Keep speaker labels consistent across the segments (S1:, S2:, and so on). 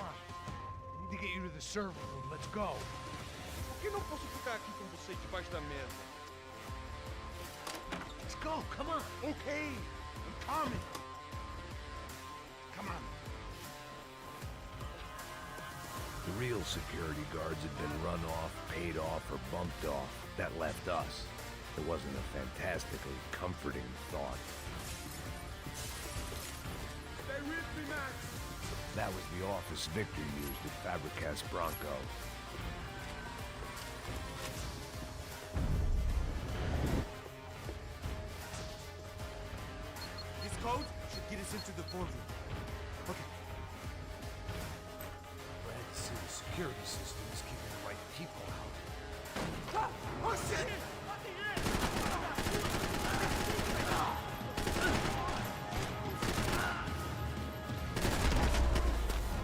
S1: on. I need to get you to the server room. Let's go.
S2: Por que não posso ficar aqui com você debaixo da mesa?
S1: Let's go, come on.
S3: Okay, I'm coming. Come on.
S4: The real security guards had been run off, paid off, or bumped off. That left us. It wasn't a fantastically comforting thought.
S3: Stay with me, Max.
S4: That was the office Victor used at Fabricas Bronco.
S5: This code should get us into the boardroom. Okay.
S1: Glad to see the security system is keeping the right people out.
S5: Oh shit!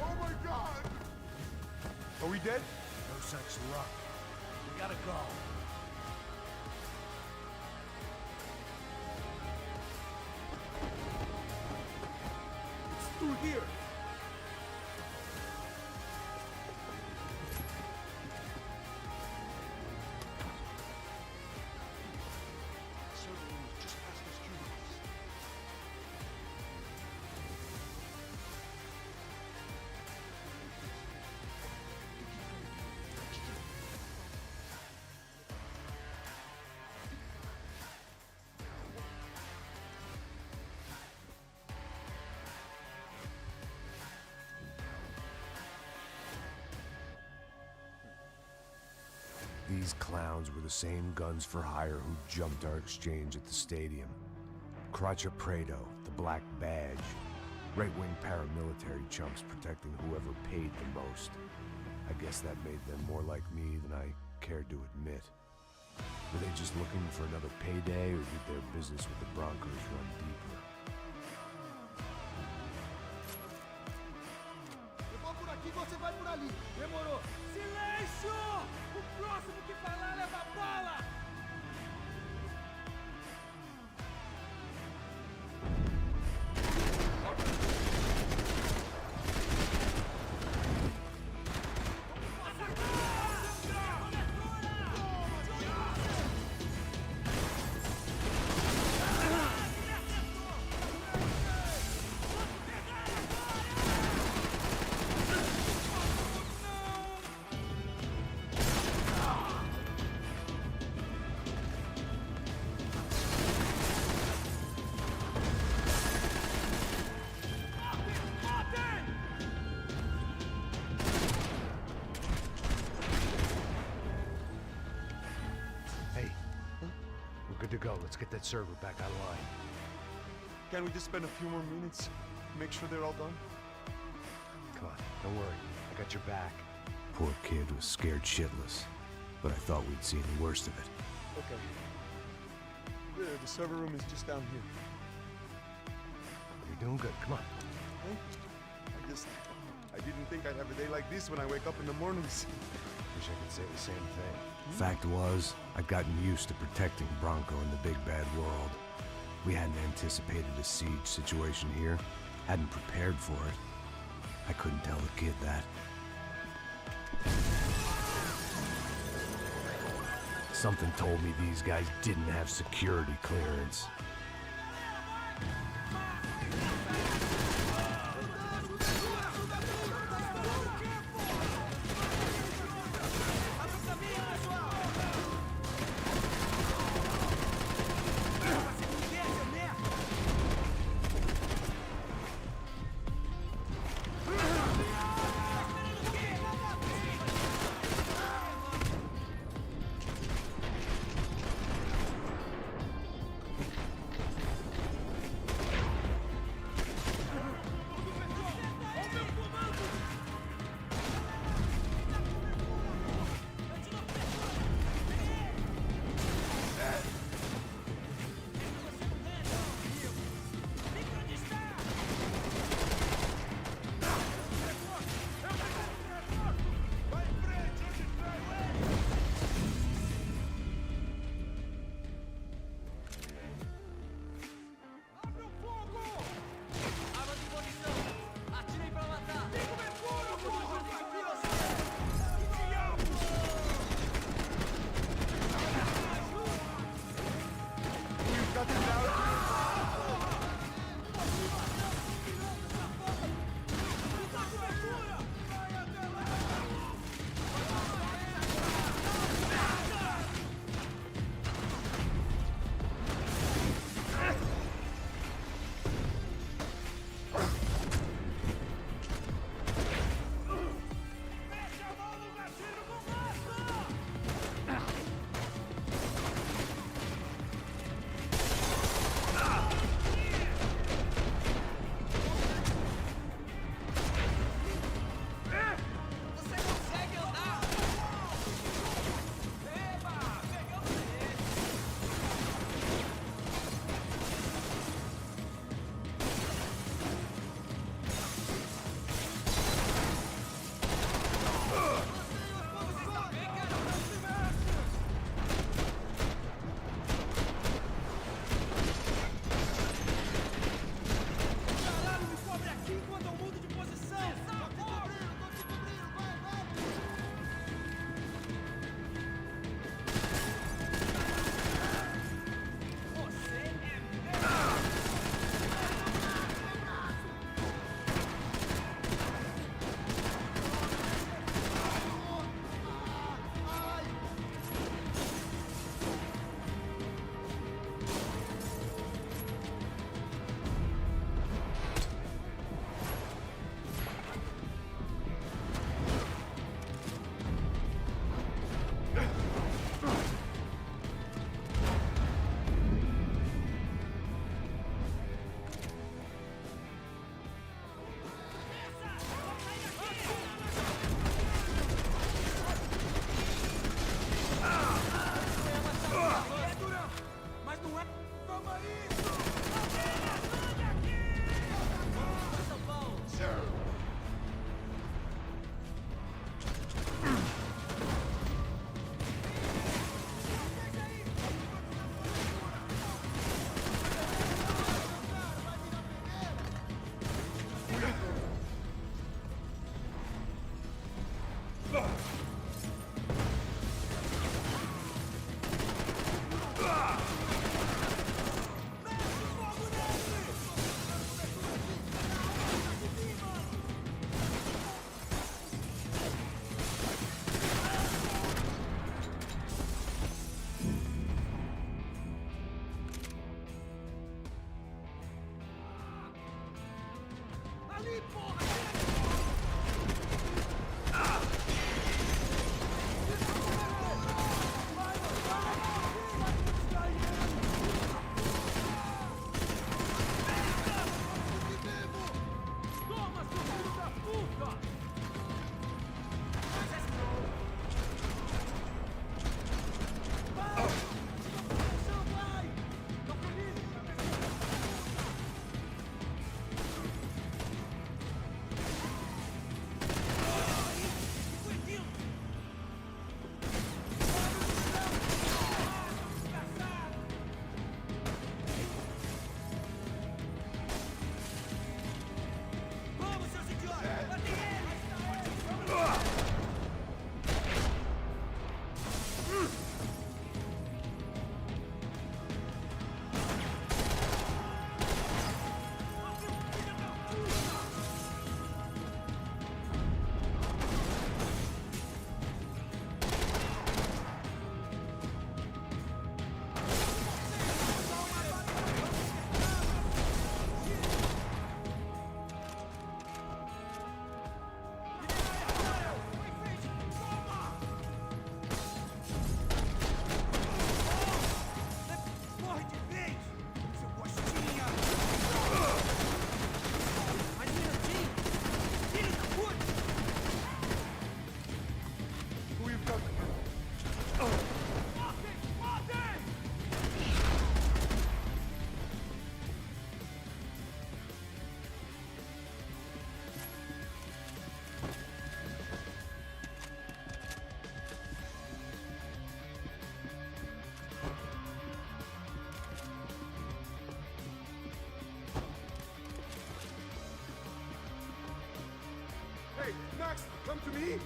S3: Oh my God!
S2: Are we dead?
S1: No such luck. We gotta go.
S2: It's through here. Server room is just past those cubicles.
S4: These clowns were the same guns for hire who jumped our exchange at the stadium. Craccia Prado, the Black Badge. Right-wing paramilitary chumps protecting whoever paid the most. I guess that made them more like me than I cared to admit. Were they just looking for another payday, or did their business with the Broncos run deeper?
S5: Eu vou por aqui, você vai por ali. Demorou. Silêncio! O próximo que falar leva bala!
S1: Hey, we're good to go. Let's get that server back online.
S2: Can't we just spend a few more minutes? Make sure they're all done?
S1: Come on, don't worry. I got your back.
S4: Poor kid was scared shitless, but I thought we'd seen the worst of it.
S2: Okay. The server room is just down here.
S1: You're doing good. Come on.
S2: I didn't think I'd have a day like this when I wake up in the mornings.
S1: Wish I could say the same thing.
S4: Fact was, I'd gotten used to protecting Bronco in the big bad world. We hadn't anticipated a siege situation here, hadn't prepared for it. I couldn't tell the kid that. Something told me these guys didn't have security clearance.
S5: Ali, porra! Toma, seu filho da puta! Vai! Vai! Tô comigo! Vamos, seus idiotas! Matem eles! Morre de vez, seu gostinha! Mais um minutinho! Filho da puta!
S2: Who you got?
S5: Matem! Matem!
S3: Hey, Max, come to me!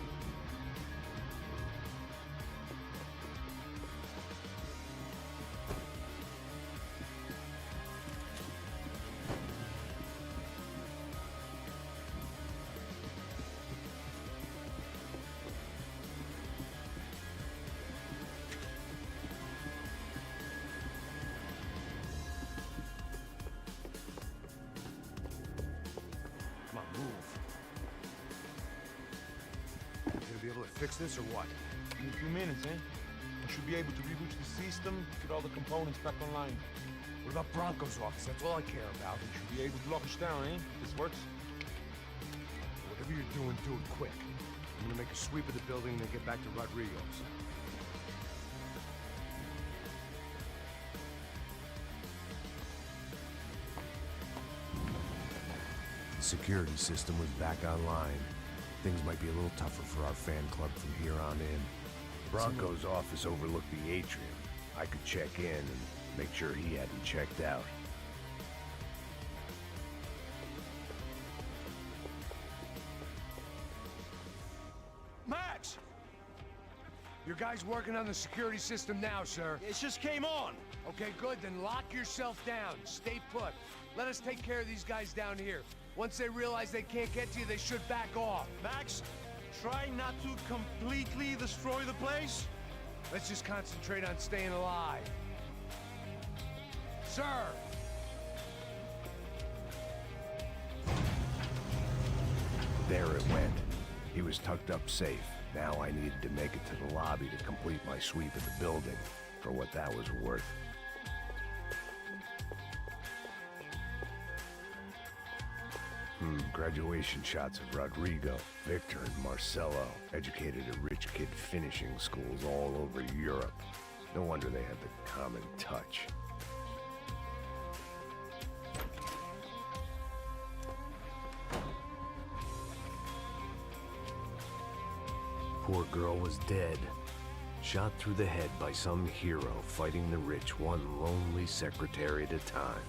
S1: Come on, move. You gonna be able to fix this or what?
S2: In a few minutes, eh? We should be able to reboot the system, get all the components back online.
S1: What about Bronco's office? That's all I care about.
S2: We should be able to lock us down, eh? This works.
S1: Whatever you're doing, do it quick. I'm gonna make a sweep of the building and then get back to Rodrigo's.
S4: The security system was back online. Things might be a little tougher for our fan club from here on in.
S6: Bronco's office overlooked the atrium. I could check in and make sure he hadn't checked out.
S1: Max! Your guy's working on the security system now, sir.
S2: It just came on!
S1: Okay, good. Then lock yourself down. Stay put. Let us take care of these guys down here. Once they realize they can't get to you, they should back off.
S2: Max, try not to completely destroy the place.
S1: Let's just concentrate on staying alive. Sir!
S6: There it went. He was tucked up safe. Now I needed to make it to the lobby to complete my sweep of the building, for what that was worth. Graduation shots of Rodrigo, Victor, and Marcelo, educated at rich kid finishing schools all over Europe. No wonder they had the common touch. Poor girl was dead. Shot through the head by some hero fighting the rich one lonely secretary at a time.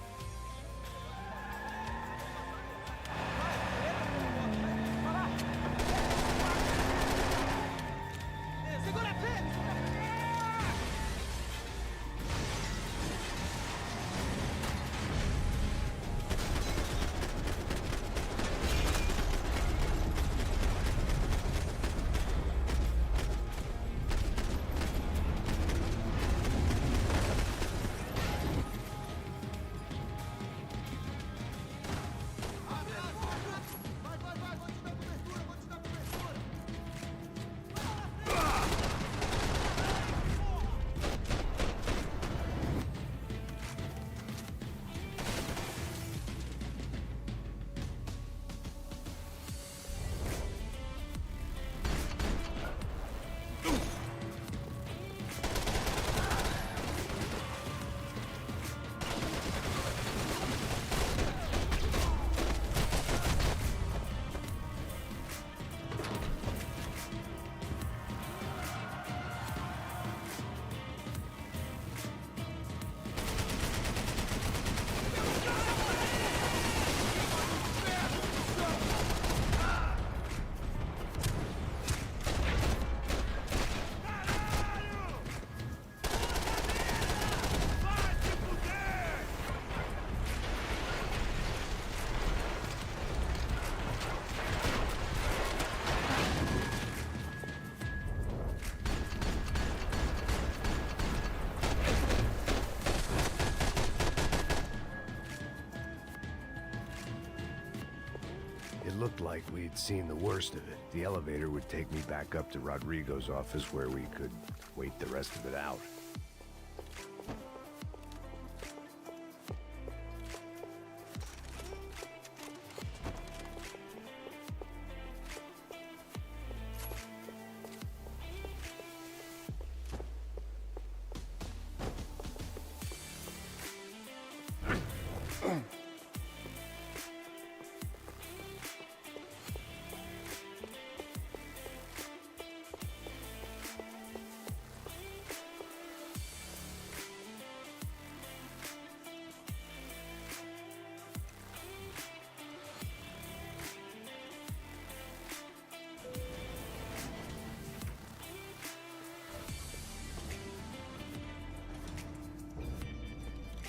S6: looked like we'd seen the worst of it. The elevator would take me back up to Rodrigo's office where we could wait the rest of it out.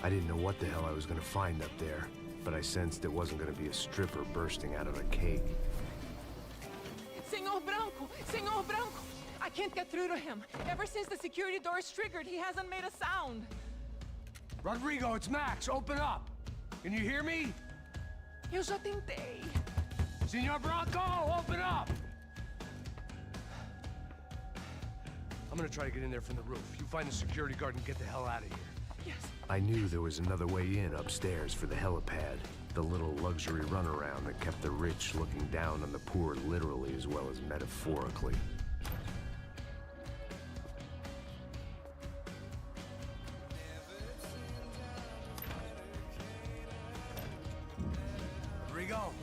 S4: I didn't know what the hell I was gonna find up there, but I sensed it wasn't gonna be a stripper bursting out of a cake.
S7: Senor Branco! Senor Branco! I can't get through to him. Ever since the security door is triggered, he hasn't made a sound.
S1: Rodrigo, it's Max. Open up. Can you hear me?
S7: Eu já tentei.
S1: Senor Branco, open up! I'm gonna try to get in there from the roof. You find the security guard and get the hell out of here.
S7: Yes.
S4: I knew there was another way in upstairs for the helipad, the little luxury runaround that kept the rich looking down on the poor literally as well as metaphorically.
S1: Rodrigo!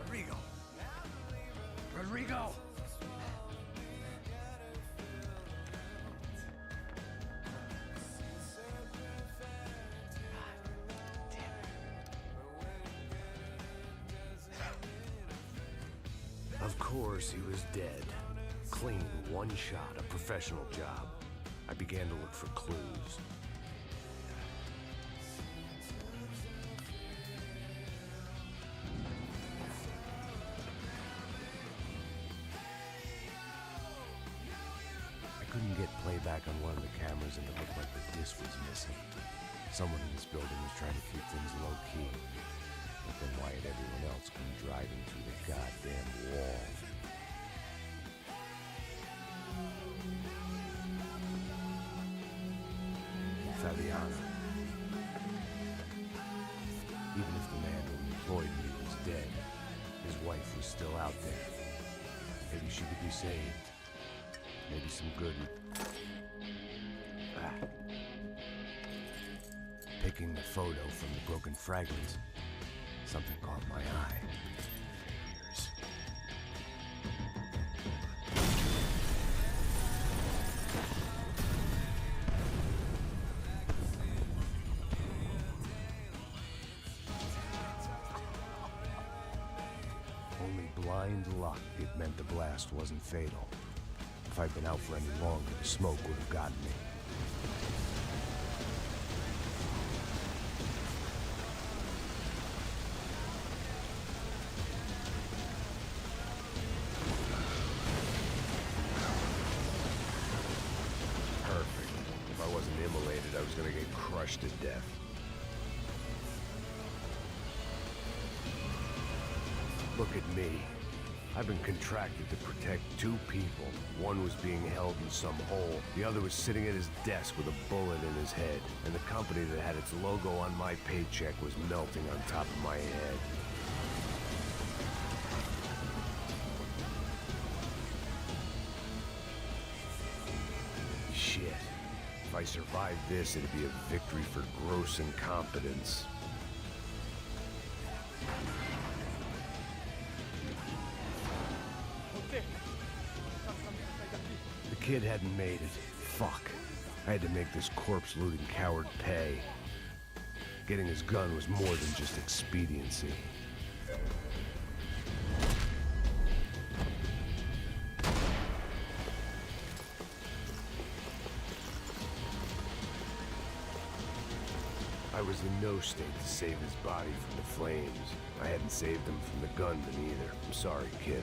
S1: Rodrigo! Rodrigo!
S4: Of course, he was dead. Clean, one shot, a professional job. I began to look for clues. I couldn't get playback on one of the cameras and it looked like the disc was missing. Someone in this building was trying to keep things low-key. But then why had everyone else come driving through the goddamn wall? Fabiana. Even if the man who employed me was dead, his wife was still out there. Maybe she could be saved. Maybe some good... Picking the photo from the broken fragments, something caught my eye. Ears. Only blind luck it meant the blast wasn't fatal. If I'd been out for any longer, the smoke would have gotten me. Perfect. If I wasn't immolated, I was gonna get crushed to death. Look at me. I've been contracted to protect two people. One was being held in some hole. The other was sitting at his desk with a bullet in his head. And the company that had its logo on my paycheck was melting on top of my head. Shit. If I survived this, it'd be a victory for gross incompetence. The kid hadn't made it. Fuck. I had to make this corpse-looting coward pay. Getting his gun was more than just expediency. I was in no state to save his body from the flames. I hadn't saved him from the gunman either. I'm sorry, kid.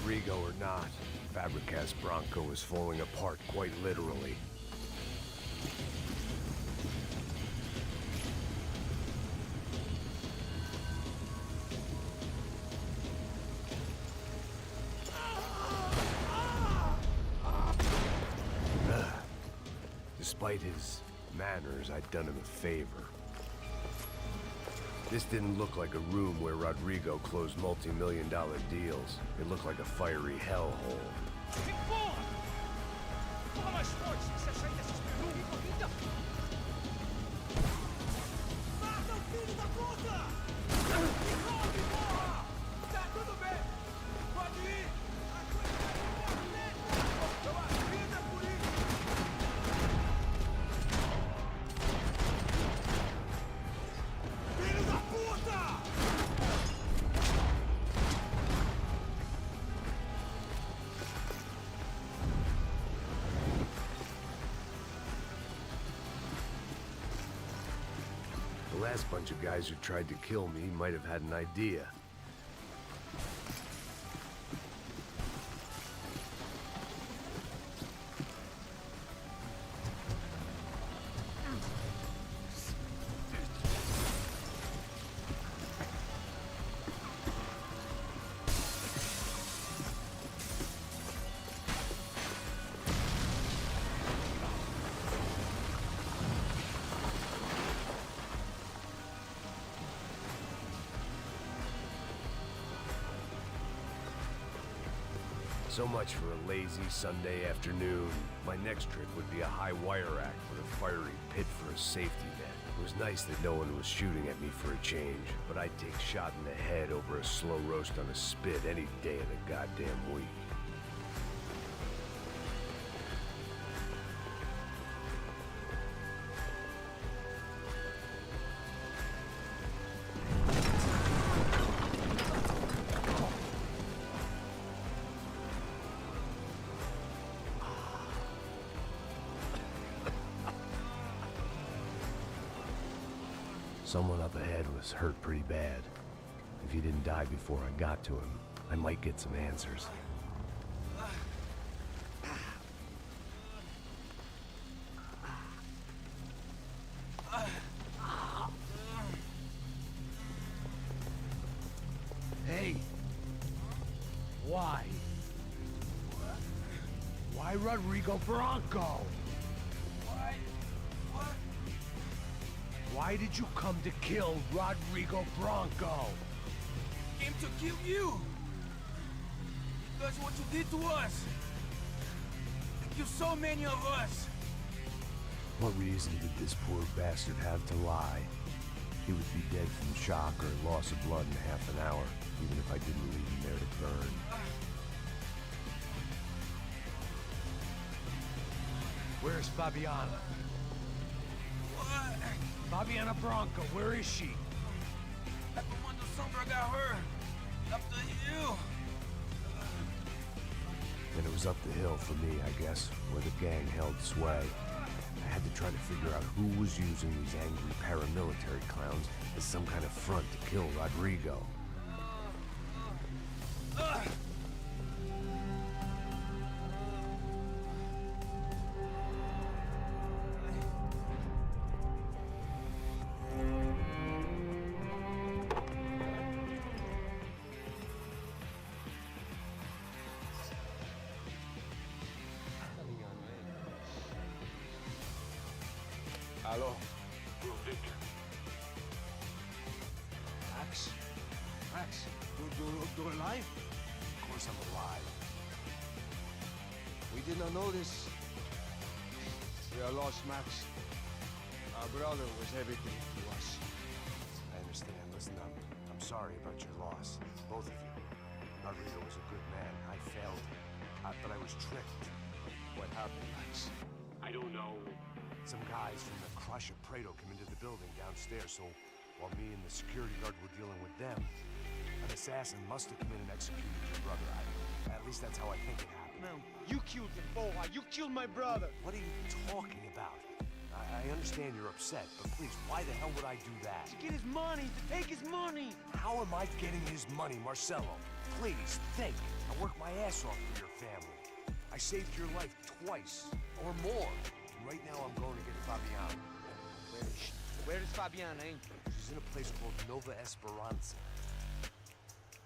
S6: Rodrigo or not, Fabregas Bronco is falling apart quite literally. Despite his manners, I'd done him a favor. This didn't look like a room where Rodrigo closed multi-million-dollar deals. It looked like a fiery hellhole. The last bunch of guys who tried to kill me might have had an idea. So much for a lazy Sunday afternoon. My next trick would be a high wire act with a fiery pit for a safety net. It was nice that no one was shooting at me for a change, but I'd take shot in the head over a slow roast on a spit any day of the goddamn week. Someone up ahead was hurt pretty bad. If he didn't die before I got to him, I might get some answers.
S1: Hey! Why? Why Rodrigo Bronco? Why did you come to kill Rodrigo Bronco?
S5: Came to kill you! Because what you did to us! You killed so many of us!
S4: What reason did this poor bastard have to lie? He would be dead from shock or loss of blood in half an hour, even if I didn't leave him there to burn.
S1: Where's Fabiana?
S5: What?
S1: Fabiana Bronco, where is she?
S5: Like when the Sombra got her. After you.
S4: And it was up the hill for me, I guess, where the gang held sway. I had to try to figure out who was using these angry paramilitary clowns as some kind of front to kill Rodrigo.
S2: Hello?
S6: Victor.
S1: Max? Max, you're alive?
S4: Of course I'm alive.
S3: We did not know this. We are lost, Max. Our brother was everything to us.
S4: I understand. Listen, I'm sorry about your loss. Both of you. Rodrigo was a good man. I failed him. But I was tricked.
S3: What happened, Max?
S6: I don't know.
S4: Some guys from the Crush of Prado came into the building downstairs, so while me and the security guard were dealing with them, an assassin must have come in and executed your brother. At least that's how I think it happened.
S3: Man, you killed him, boy. You killed my brother.
S4: What are you talking about? I understand you're upset, but please, why the hell would I do that?
S3: To get his money, to take his money.
S4: How am I getting his money, Marcelo?
S1: Please, think. I worked my ass off for your family. I saved your life twice, or more. And right now I'm going to get Fabiana.
S3: Where is Fabiana, eh?
S1: She's in a place called Nova Esperanza.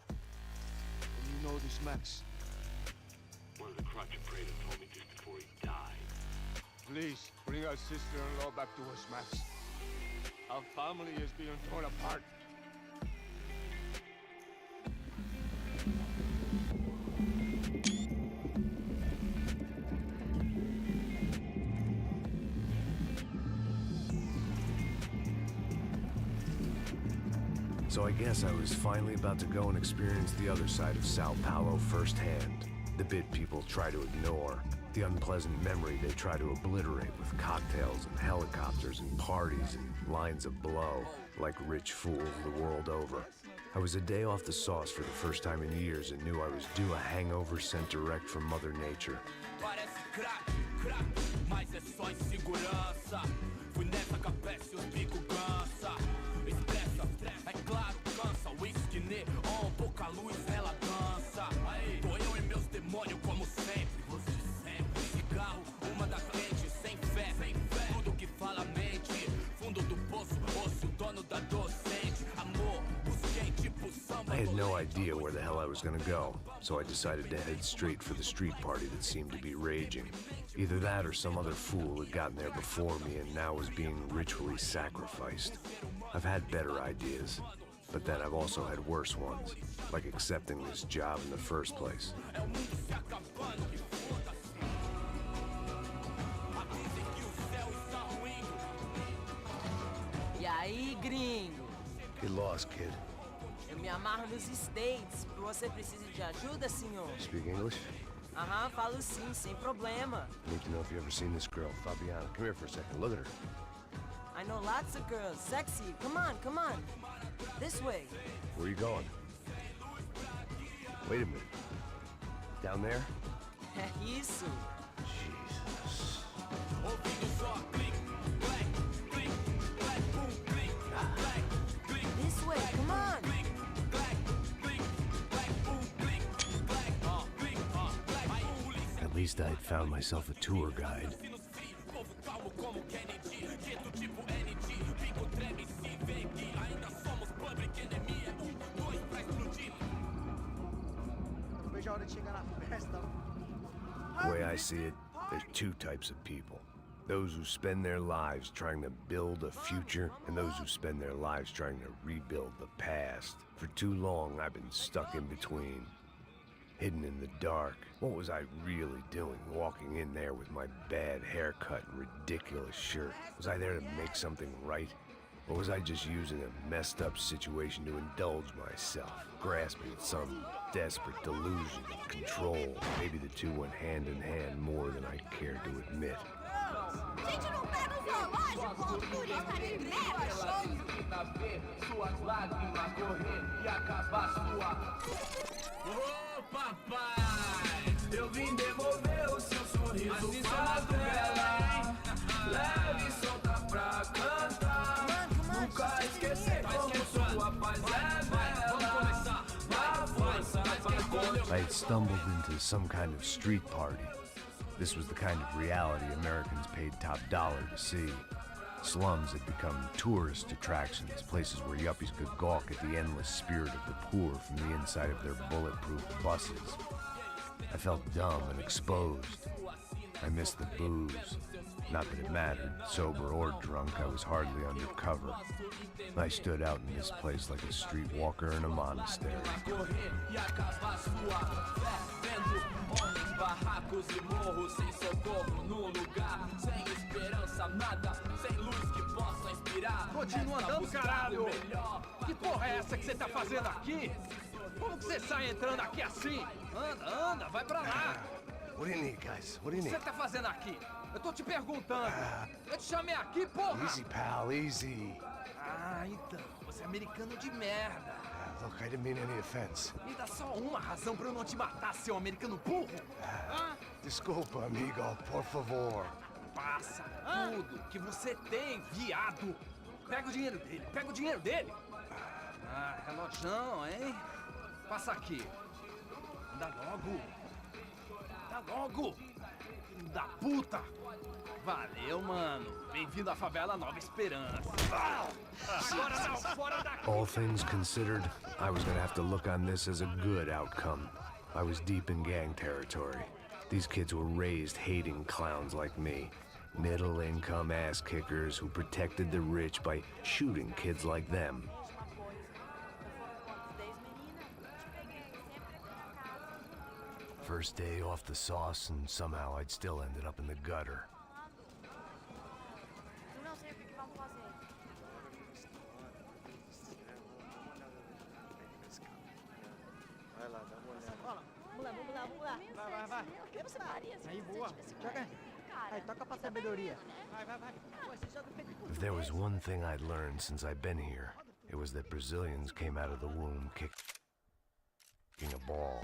S3: And you know this, Max?
S6: One of the Crotch Prado told me just before he died.
S3: Please, bring our sister-in-law back to us, Max. Our family is being torn apart.
S4: So I guess I was finally about to go and experience the other side of Sao Paulo firsthand. The bit people try to ignore. The unpleasant memory they try to obliterate with cocktails and helicopters and parties and lines of blow, like rich fools the world over. I was a day off the sauce for the first time in years and knew I was due a hangover sent direct from Mother Nature.
S5: Parece crack, crack, mas é só insegurança. Fui nessa capeste, os bico cansa. Estressa, é claro, cansa. Whisky, neon, pouca luz, ela dança. Tô eu e meus demônios como sempre. Você sempre. Cigarro, uma da frente, sem fé. Tudo que fala mente. Fundo do poço, osso, dono da docente. Amor, busquei tipo samba.
S4: I had no idea where the hell I was gonna go, so I decided to head straight for the street party that seemed to be raging. Either that or some other fool had gotten there before me and now was being ritually sacrificed. I've had better ideas, but then I've also had worse ones, like accepting this job in the first place.
S8: E aí, gringo?
S4: Get lost, kid.
S8: Eu me amarro nos States. Você precisa de ajuda, senhor?
S4: Speak English?
S8: Aham, falo sim, sem problema.
S4: I need to know if you've ever seen this girl, Fabiana. Come here for a second. Look at her.
S8: I know lots of girls. Sexy. Come on, come on. This way.
S4: Where are you going? Wait a minute. Down there?
S8: É isso.
S4: Jesus.
S8: This way, come on.
S4: At least I'd found myself a tour guide. The way I see it, there's two types of people. Those who spend their lives trying to build a future, and those who spend their lives trying to rebuild the past. For too long, I've been stuck in between. Hidden in the dark. What was I really doing, walking in there with my bad haircut and ridiculous shirt? Was I there to make something right? Or was I just using a messed up situation to indulge myself, grasping at some desperate delusion of control? Maybe the two went hand in hand more than I cared to admit.
S9: Gente, não pega o zoológico! Turista de merda!
S5: Suas lágrimas correr e acabar sua. Ô papai, eu vim devolver o seu sorriso pra tela. Leve e solta pra cantar. Nunca esquecer como sua paz é bela. Na força pra
S4: I had stumbled into some kind of street party. This was the kind of reality Americans paid top dollar to see. Slums had become tourist attractions, places where yuppies could gawk at the endless spirit of the poor from the inside of their bulletproof buses. I felt dumb and exposed. I missed the booze. Not that it mattered, sober or drunk, I was hardly undercover. I stood out in this place like a streetwalker in a monastery.
S5: barracos e morros sem socorro no lugar, sem esperança, nada, sem luz que possa inspirar.
S10: Continua andando, caralho! Que porra é essa que você tá fazendo aqui? Como que você sai entrando aqui assim? Anda, anda, vai pra lá!
S4: What do you need, guys? What do you
S10: O que
S4: need?
S10: você tá fazendo aqui? Eu tô te perguntando. Eu te chamei aqui, porra!
S4: Easy, pal, easy.
S10: Ah, então, você é americano de merda.
S4: Look, I didn't mean any offense.
S10: Me dá só uma razão pra eu não te matar, seu americano burro.
S4: Desculpa, amigo, por favor.
S10: Passa tudo que você tem, viado. Pega o dinheiro dele, pega o dinheiro dele. Ah, relojão, hein? Passa aqui. Dá logo! Dá logo! Filho da puta! Valeu, mano. Bem-vindo à favela Nova Esperança. Agora não, fora daqui!
S4: All things considered, I was gonna have to look on this as a good outcome. I was deep in gang territory. These kids were raised hating clowns like me. Middle-income ass-kickers who protected the rich by shooting kids like them. First day off the sauce, and somehow I'd still ended up in the gutter.
S11: Vai. Aí, boa. Joga aí. Aí, toca pra sabedoria. Vai.
S4: If there was one thing I'd learned since I'd been here, it was that Brazilians came out of the womb kicking a ball.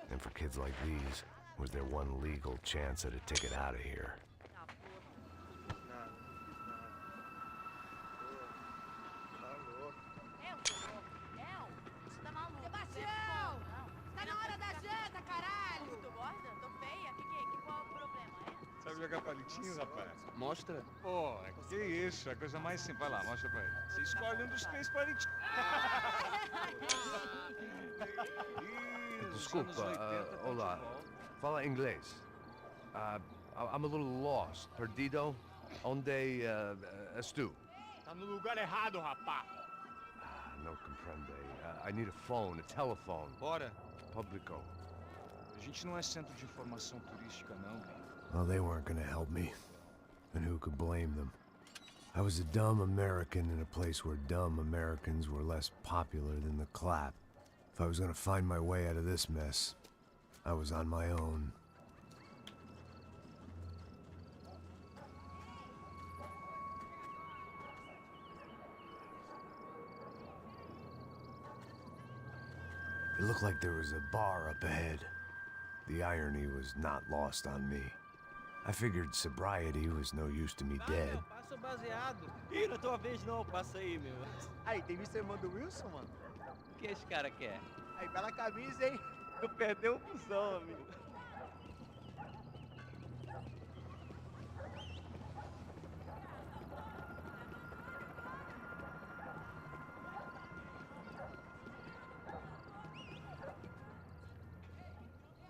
S4: And for kids like these, was their one legal chance at a ticket out of here.
S9: Sebastião! Tá na hora da janta, caralho! Tu gosta? Tô feia? Qual é o problema, é?
S3: Sabe jogar palitinho, rapaz?
S10: Mostra.
S3: Pô, que isso, é a coisa mais simples. Vai lá, mostra pra ele. Você escolhe um dos 3 palitinhos.
S1: Desculpa, olá. Fala inglês. I'm a little lost. Perdido? Onde estou?
S2: Tá no lugar errado, rapá.
S1: No comprende. I need a phone, a telephone.
S3: Bora.
S1: Publico.
S3: A gente não é centro de informação turística, não.
S4: Well, they weren't gonna help me. And who could blame them? I was a dumb American in a place where dumb Americans were less popular than the clap. If I was gonna find my way out of this mess, I was on my own. It looked like there was a bar up ahead. The irony was not lost on me. I figured sobriety was no use to me dead.
S11: Passa o baseado. Ih, não é tua vez não, passa aí, meu. Aí, tem visto a irmã do Wilson, mano? O que esse cara quer? Aí, bela camisa, hein? Eu perdeu o busão, amigo.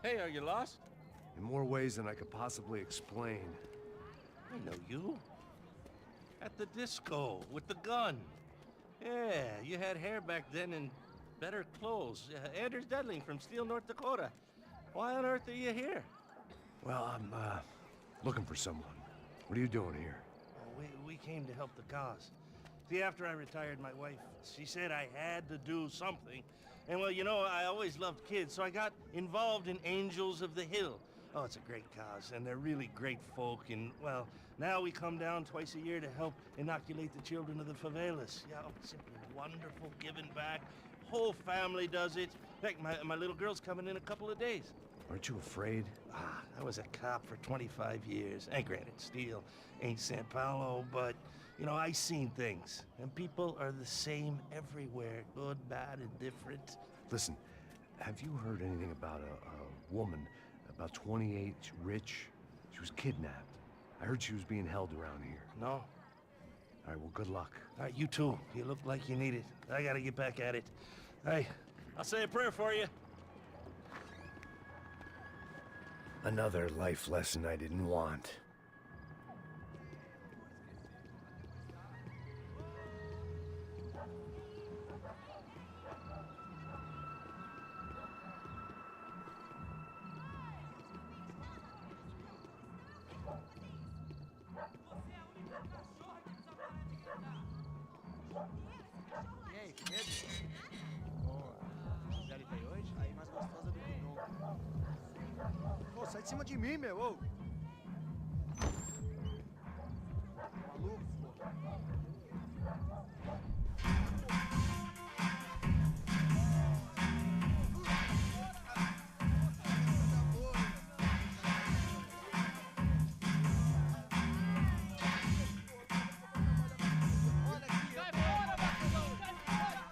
S10: Hey, are you lost?
S4: In more ways than I could possibly explain.
S12: I know you. At the disco, with the gun. Yeah, you had hair back then and better clothes. Anders Dedling from Steele, North Dakota. Why on earth are you here?
S4: Well, I'm, looking for someone. What are you doing here?
S12: We came to help the cause. See, after I retired, my wife, she said I had to do something. And well, you know, I always loved kids, so I got involved in Angels of the Hill. Oh, it's a great cause, and they're really great folk, and, well, now we come down twice a year to help inoculate the children of the favelas. Yeah, oh, simply wonderful, giving back. Whole family does it. In fact, my little girl's coming in a couple of days.
S4: Aren't you afraid?
S12: I was a cop for 25 years. And granted, Steele ain't San Paulo, but, you know, I seen things. And people are the same everywhere, good, bad, and different.
S4: Listen, have you heard anything about a woman, about 28, rich? She was kidnapped. I heard she was being held around here.
S12: No.
S4: All right, well, good luck.
S12: All right, you too. You look like you need it. I gotta get back at it. Hey, I'll say a prayer for you.
S4: Another life lesson I didn't want.
S11: E aí, medo? Boa. Gisele veio hoje? Aí, mais gostosa do que nunca. Ô, sai de cima de mim, meu, ô! Maluco, pô.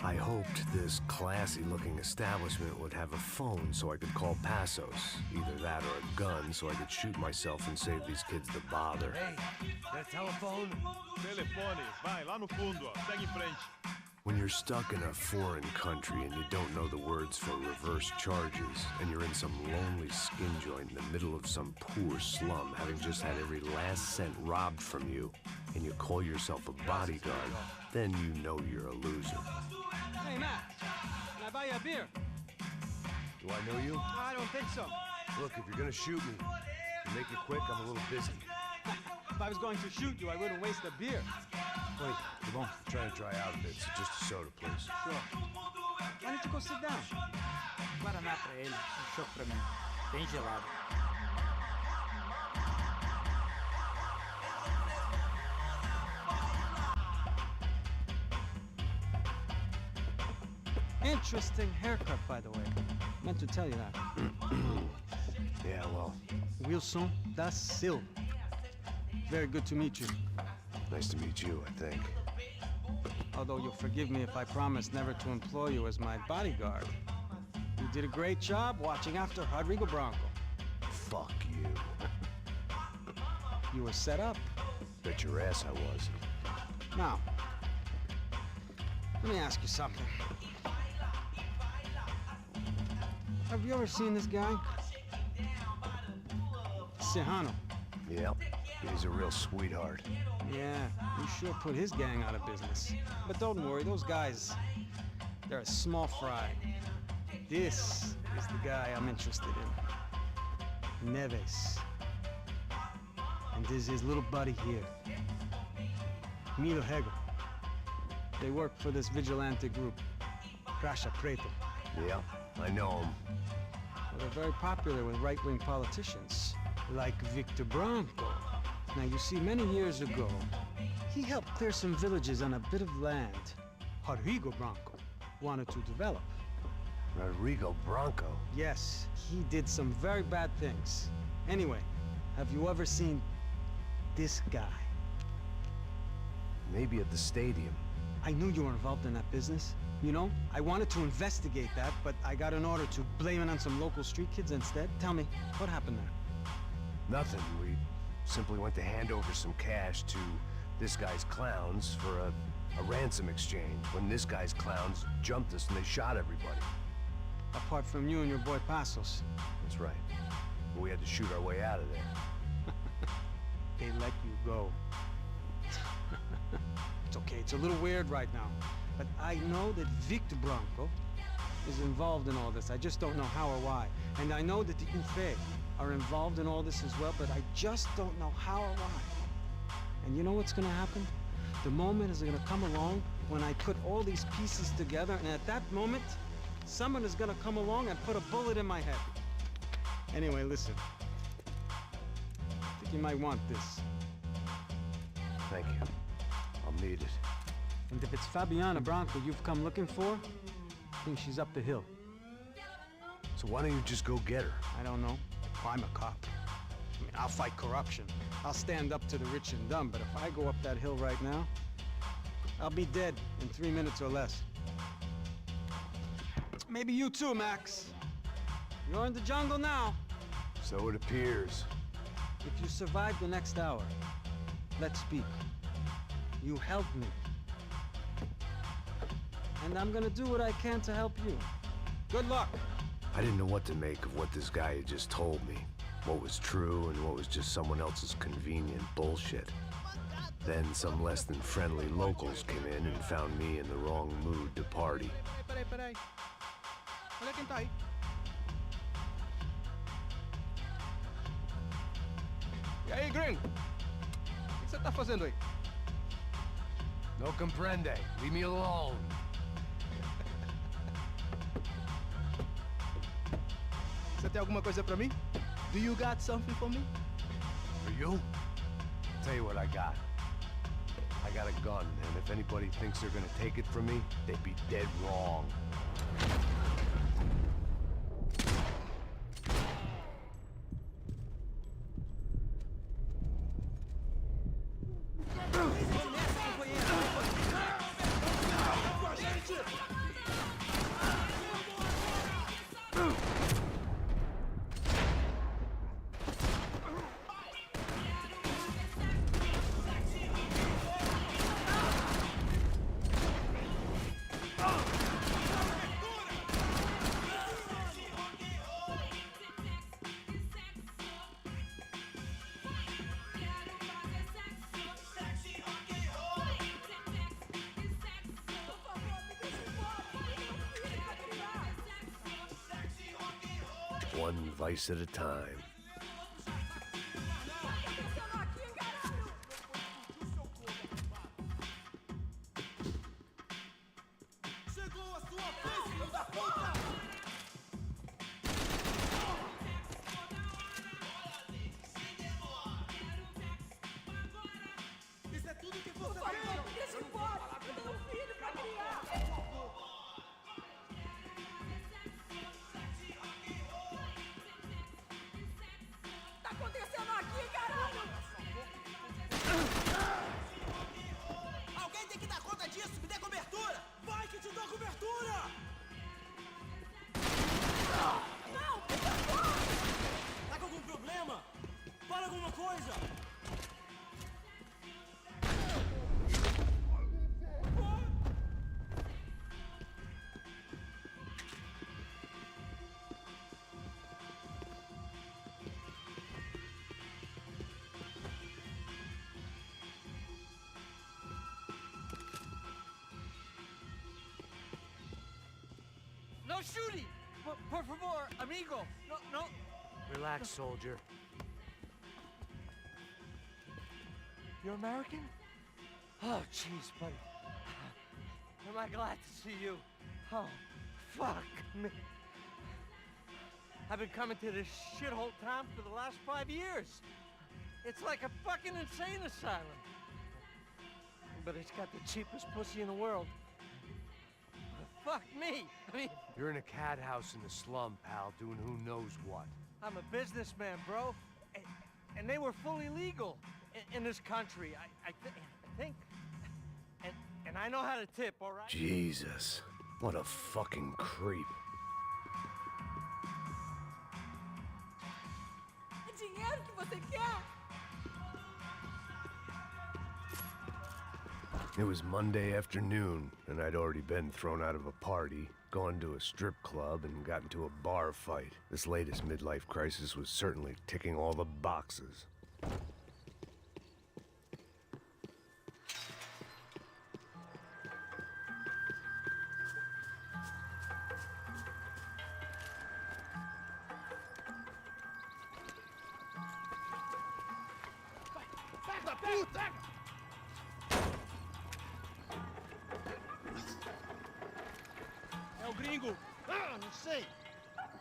S4: I hoped
S6: this classy-looking establishment would have a phone so I could call Passos. Either that or a gun so I could shoot myself and save these kids the bother.
S1: Hey, got a telephone?
S2: Telefone, vai, lá no fundo, ó. Segue em frente.
S6: When you're stuck in a foreign country and you don't know the words for reverse charges, and you're in some lonely skin joint in the middle of some poor slum, having just had every last cent robbed from you, and you call yourself a bodyguard, then you know you're a loser.
S11: Hey, Matt. Can I buy you a beer?
S1: Do I know you?
S11: I don't think so.
S1: Look, if you're gonna shoot me, you make it quick, I'm a little busy.
S11: If I was going to shoot you, I wouldn't waste a beer.
S1: Wait, come on. I'm trying to dry out a bit, so just a soda, please.
S11: Sure. Why don't you go sit down?
S13: Guaraná pra ele, chopp pra mim. Bem gelado.
S11: Interesting haircut, by the way. Meant to tell you that.
S6: Yeah, well,
S11: Wilson da Silva. Very good to meet you.
S6: nice to meet you, I think.
S11: Although you'll forgive me if I promise never to employ you as my bodyguard. You did a great job watching after Rodrigo Branco.
S6: Fuck you.
S11: You were set up.
S6: Bet your ass I was.
S11: Now, let me ask you something. Have you ever seen this guy? Serrano.
S6: Yep, he's a real sweetheart.
S11: Yeah, you sure put his gang out of business. But don't worry, those guys, they're a small fry. This is the guy I'm interested in. Neves. And this is his little buddy here. Milo Hegel. They work for this vigilante group, Crasha Preto.
S6: Yeah, I know him.
S11: Well, they're very popular with right-wing politicians, like Victor Branco. Now, you see, many years ago, he helped clear some villages on a bit of land Rodrigo Branco wanted to develop.
S6: Rodrigo Branco?
S11: Yes, he did some very bad things. Anyway, have you ever seen this guy?
S6: Maybe at the stadium.
S11: I knew you were involved in that business. You know, I wanted to investigate that, but I got an order to blame it on some local street kids instead. Tell me, what happened there?
S6: Nothing. We simply went to hand over some cash to this guy's clowns for a ransom exchange when this guy's clowns jumped us and they shot everybody.
S11: Apart from you and your boy Passos.
S6: That's right. But we had to shoot our way out of there.
S11: They let you go. It's okay, it's a little weird right now. But I know that Victor Branco is involved in all this. I just don't know how or why. And I know that the UFE are involved in all this as well, but I just don't know how or why. And you know what's gonna happen? The moment is gonna come along when I put all these pieces together, and at that moment, someone is gonna come along and put a bullet in my head. Anyway, listen. I think you might want this.
S6: Thank you. I'll need it.
S11: And if it's Fabiana Branco you've come looking for, I think she's up the hill.
S6: So why don't you just go get her?
S11: I don't know. I'm a cop. I mean, I'll fight corruption. I'll stand up to the rich and dumb, but if I go up that hill right now, I'll be dead in 3 minutes or less. Maybe you too, Max. You're in the jungle now.
S6: So it appears.
S11: If you survive the next hour, let's speak. You helped me. And I'm gonna do what I can to help you. Good luck.
S6: I didn't know what to make of what this guy had just told me. What was true and what was just someone else's convenient bullshit. Then some less than friendly locals came in and found me in the wrong mood to party.
S10: Peraí. Olha quem tá aí. E aí, gringo? O que você tá fazendo aí?
S1: No comprende. Leave me alone.
S10: Você tem alguma coisa pra mim? Do you got something for me?
S6: For you? Tell you what I got. I got a gun, and if anybody thinks they're gonna take it from me, they'd be dead wrong. one vice at a time.
S5: Alguém tem que dar conta disso! Me dê cobertura! Vai que te dou cobertura! Não, por favor! Tá com algum problema? Fala alguma coisa!
S10: No shooting! Por favor, amigo! No, no!
S1: Relax, soldier.
S10: You're American? Oh, jeez, buddy. Am I glad to see you? Oh, fuck me. I've been coming to this shithole town for the last 5 years. It's like a fucking insane asylum. But it's got the cheapest pussy in the world. Fuck me. I mean,
S1: You're in a cat house in the slum, pal, doing who knows what.
S10: I'm a businessman, bro. And they were fully legal in this country. I think. And I know how to tip, all right?
S6: Jesus, what a fucking creep.
S7: É dinheiro que você quer?
S6: It was Monday afternoon, and I'd already been thrown out of a party, gone to a strip club, and got into a bar fight. This latest midlife crisis was certainly ticking all the boxes.
S12: Da puta!
S10: É o gringo.
S12: Ah, não sei.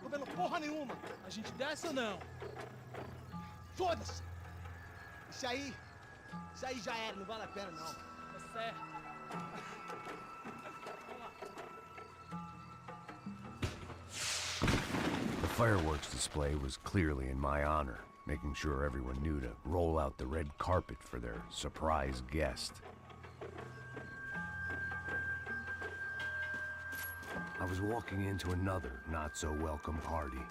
S12: Tô vendo porra nenhuma.
S10: A gente desce ou não?
S12: Foda-se! Isso aí já era, não vale a pena não.
S10: Tá certo.
S6: The fireworks display was clearly in my honor, making sure everyone knew to roll out the red carpet for their surprise guest. I was walking into another not-so-welcome party.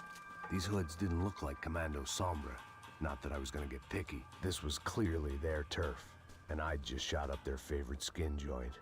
S6: These hoods didn't look like Commando Sombra. Not that I was gonna get picky. This was clearly their turf, and I'd just shot up their favorite skin joint.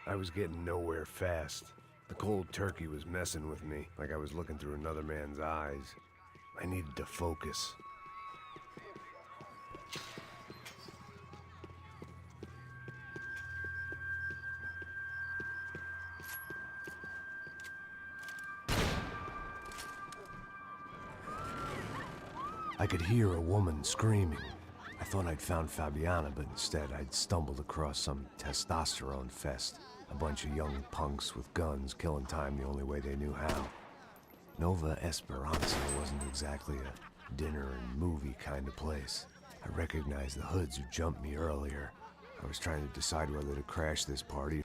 S6: I was getting nowhere fast. The cold turkey was messing with me, like I was looking through another man's eyes. I needed to focus. I could hear a woman screaming. I thought I'd found Fabiana, but instead I'd stumbled across some testosterone fest. A bunch of young punks with guns killing time the only way they knew how. Nova Esperanza wasn't exactly a dinner and movie kind of place. I recognized the hoods who jumped me earlier. I was trying to decide whether to crash this party.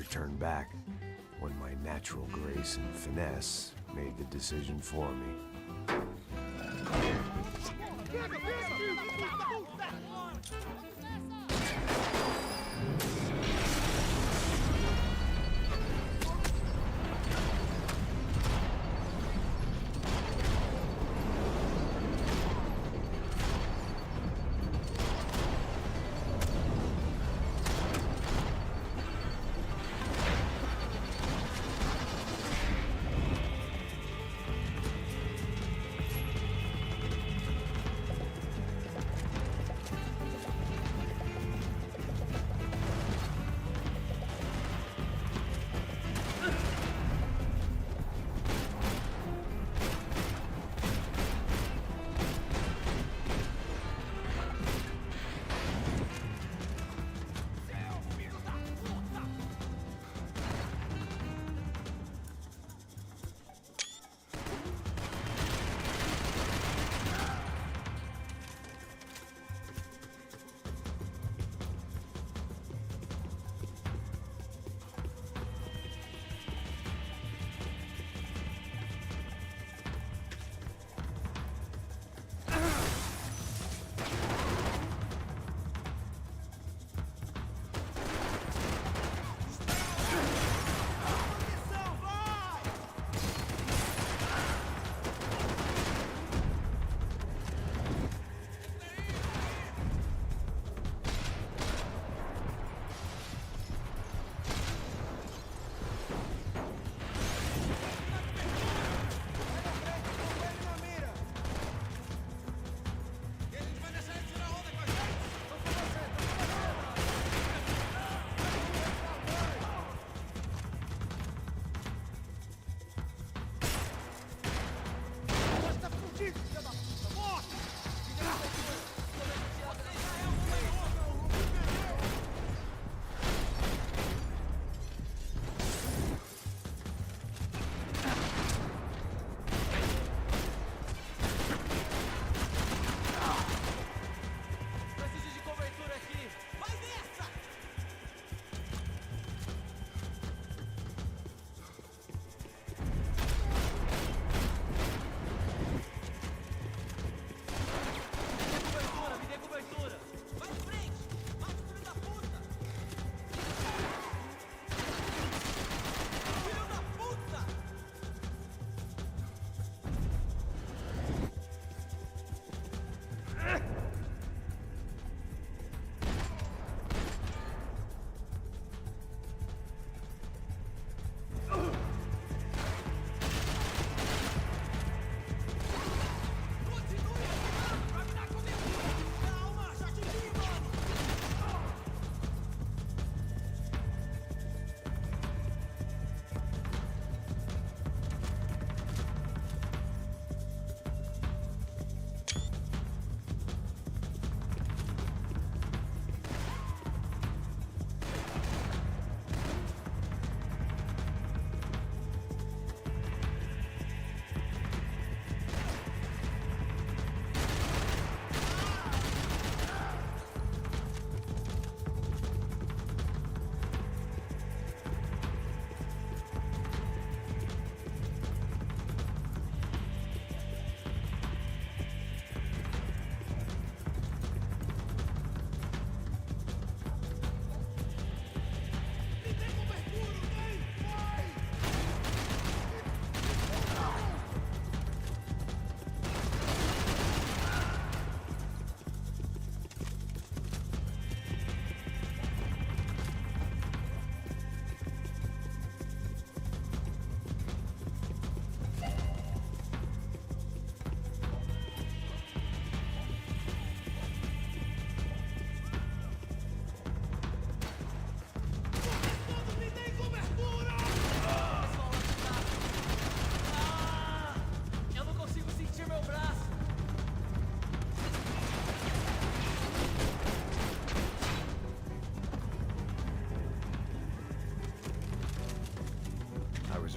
S6: Turned back when my natural grace and finesse made the decision for me.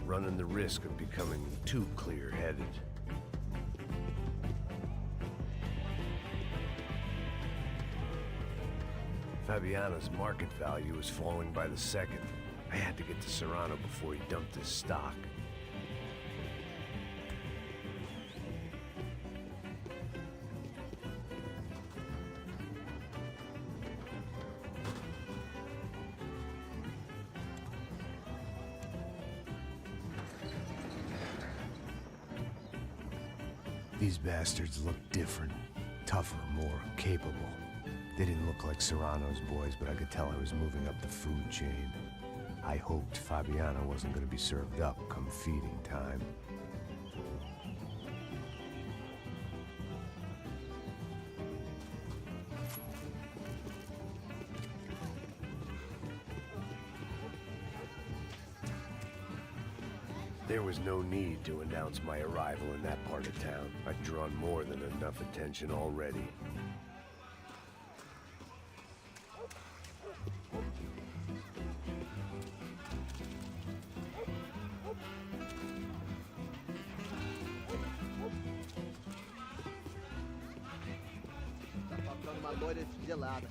S6: running the risk of becoming too clear-headed. Fabiano's market value was falling by the second. I had to get to Serrano before he dumped his stock.
S4: These bastards looked different, tougher, more capable. They didn't look like Serrano's boys, but I could tell I was moving up the food chain. I hoped Fabiano wasn't going to be served up come feeding time.
S6: There was no need to announce my arrival in that part of town. I'd drawn more than enough attention already.
S14: Tá faltando uma loira gelada.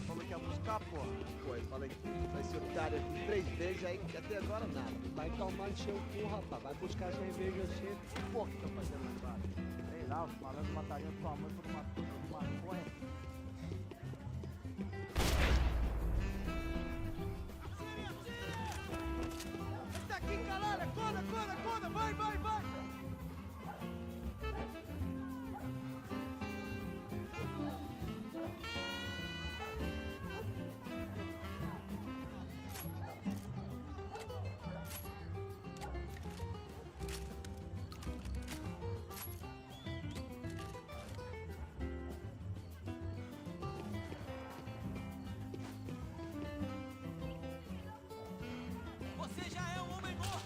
S14: Falou que ia buscar, porra. Foi, falei que vai ser o cara aqui 3 vezes, aí até agora nada.
S10: Vai calmar de seu cu, rapaz. Vai buscar cerveja cedo.
S14: Porra, que tá fazendo agora?
S13: Sei lá, os malandros matariam tua mãe por uma porra.
S14: Tá aqui, caralho! Acorda! Vai!
S5: Você já é um homem morto!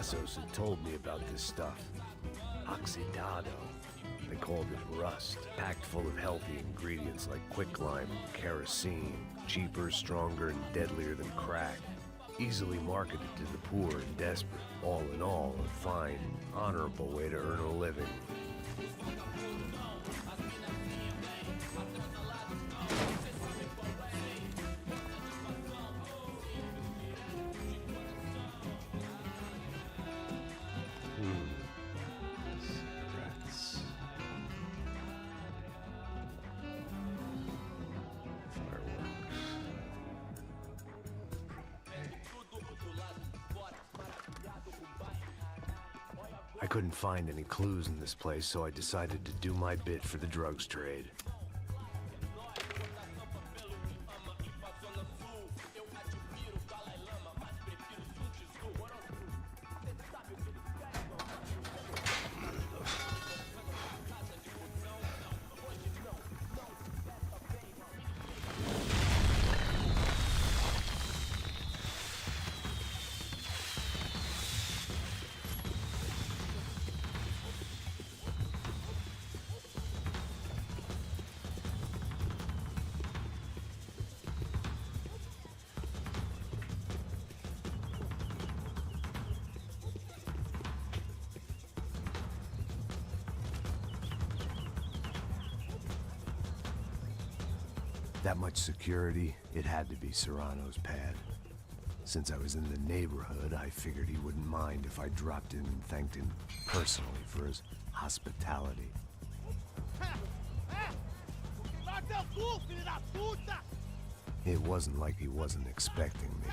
S6: Tassos had told me about this stuff. Oxidado. They called it rust, packed full of healthy ingredients like quicklime and kerosene, cheaper, stronger, and deadlier than crack. Easily marketed to the poor and desperate. All in all, a fine, honorable way to earn a living. Cigarettes. Fireworks. I couldn't find any clues in this place, so I decided to do my bit for the drugs trade. That much security, it had to be Serrano's pad. Since I was in the neighborhood, I figured he wouldn't mind if I dropped in and thanked him personally for his hospitality. It wasn't like he wasn't expecting me.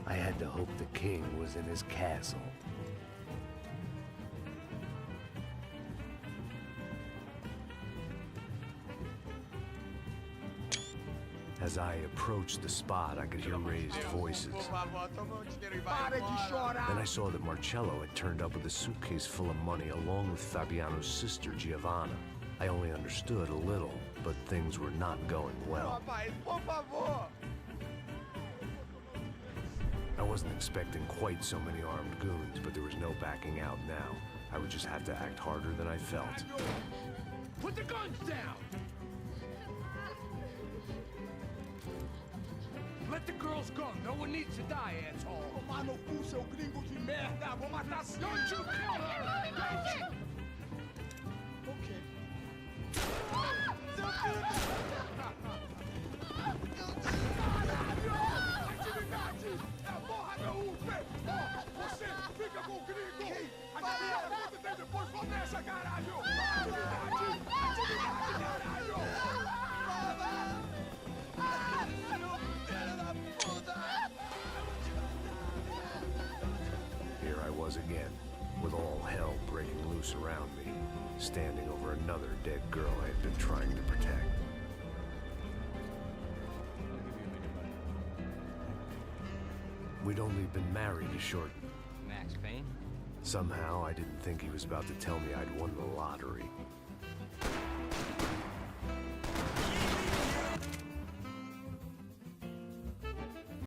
S6: I had to hope the king was in his castle. As I approached the spot, I could hear raised voices. Then I saw that Marcello had turned up with a suitcase full of money along with Fabiano's sister, Giovanna. I only understood a little, but things were not going well.
S4: I wasn't expecting quite so many armed goons, but there was no backing out now. I would just have to act harder than I felt.
S1: Put the guns down! Let the girls go. No one needs to die, asshole.
S15: Tomar no cu, seu gringo de merda! Vou matar seu...
S1: Don't you kill her!
S15: Okay. Atividade! É a porra da UP! Ó, você fica com o gringo! A galera, quando tem depois, começa, caralho! Atividade! Atividade, caralho!
S4: Here I was again, with all hell breaking loose around me, standing over another dead girl I had been trying to protect. We'd only been married a short...
S16: Max Payne?
S4: Somehow, I didn't think he was about to tell me I'd won the lottery.